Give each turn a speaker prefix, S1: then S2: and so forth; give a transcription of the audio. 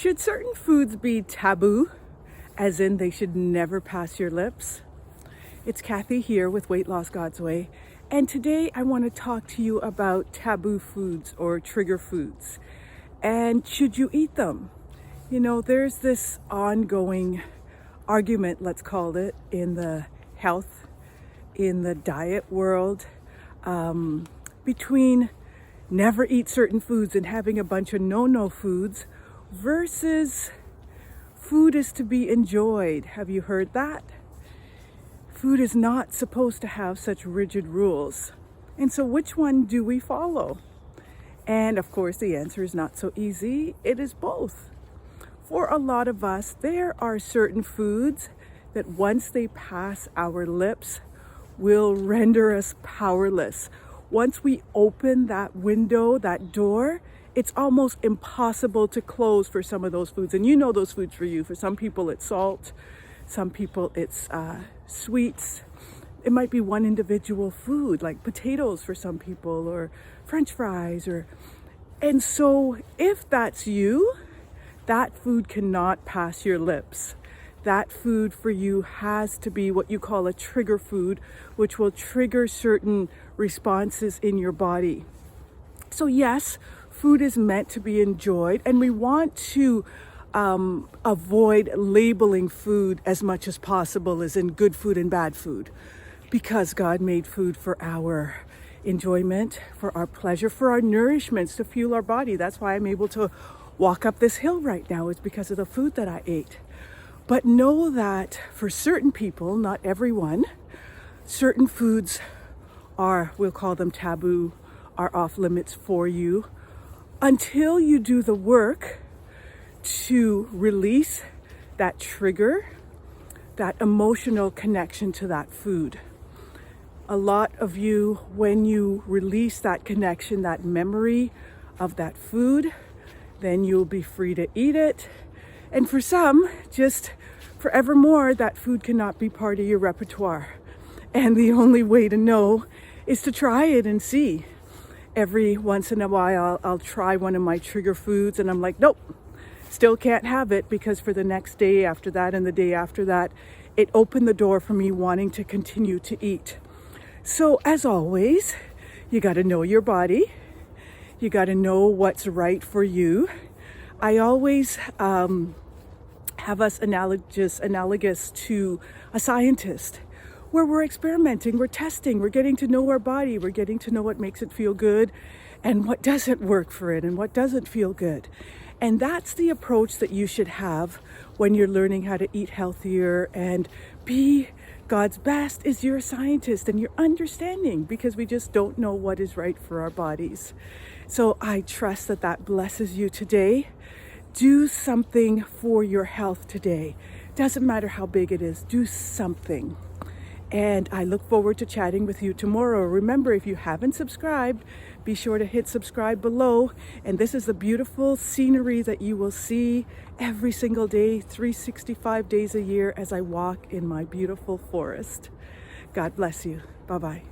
S1: Should certain foods be taboo, as in they should never pass your lips? It's Kathy here with Weight Loss God's Way, and today I want to talk to you about taboo foods or trigger foods, and should you eat them? You know, there's this ongoing argument, let's call it, in the health, in the diet world, between never eat certain foods and having a bunch of no-no foods versus food is to be enjoyed. Have you heard that? Food is not supposed to have such rigid rules. And so which one do we follow? And of course, the answer is not so easy. It is both. For a lot of us, there are certain foods that once they pass our lips will render us powerless. Once we open that window, that door, it's almost impossible to close for some of those foods. And you know those foods for you. For some people, it's salt. Some people, it's sweets. It might be one individual food, like potatoes for some people, or French fries. And so if that's you, that food cannot pass your lips. That food for you has to be what you call a trigger food, which will trigger certain responses in your body. So yes, food is meant to be enjoyed, and we want to avoid labeling food as much as possible, as in good food and bad food, because God made food for our enjoyment, for our pleasure, for our nourishments, to fuel our body. That's why I'm able to walk up this hill right now. It's because of the food that I ate. But know that for certain people, not everyone, certain foods are, we'll call them taboo, are off limits for you until you do the work to release that trigger, that emotional connection to that food. A lot of you, when you release that connection, that memory of that food, then you'll be free to eat it. And for some, just forevermore, that food cannot be part of your repertoire. And the only way to know is to try it and see. Every once in a while, I'll try one of my trigger foods and I'm like, nope, still can't have it, because for the next day after that and the day after that, it opened the door for me wanting to continue to eat. So as always, you got to know your body. You got to know what's right for you. I always have us analogous to a scientist, where we're experimenting, we're testing, we're getting to know our body, we're getting to know what makes it feel good and what doesn't work for it and what doesn't feel good. And that's the approach that you should have when you're learning how to eat healthier and be God's best is you're a scientist and you're understanding, because we just don't know what is right for our bodies. So I trust that that blesses you today. Do something for your health today. Doesn't matter how big it is, do something. And I look forward to chatting with you tomorrow. Remember, if you haven't subscribed, be sure to hit subscribe below. And this is the beautiful scenery that you will see every single day, 365 days a year, as I walk in my beautiful forest. God bless you. Bye-bye.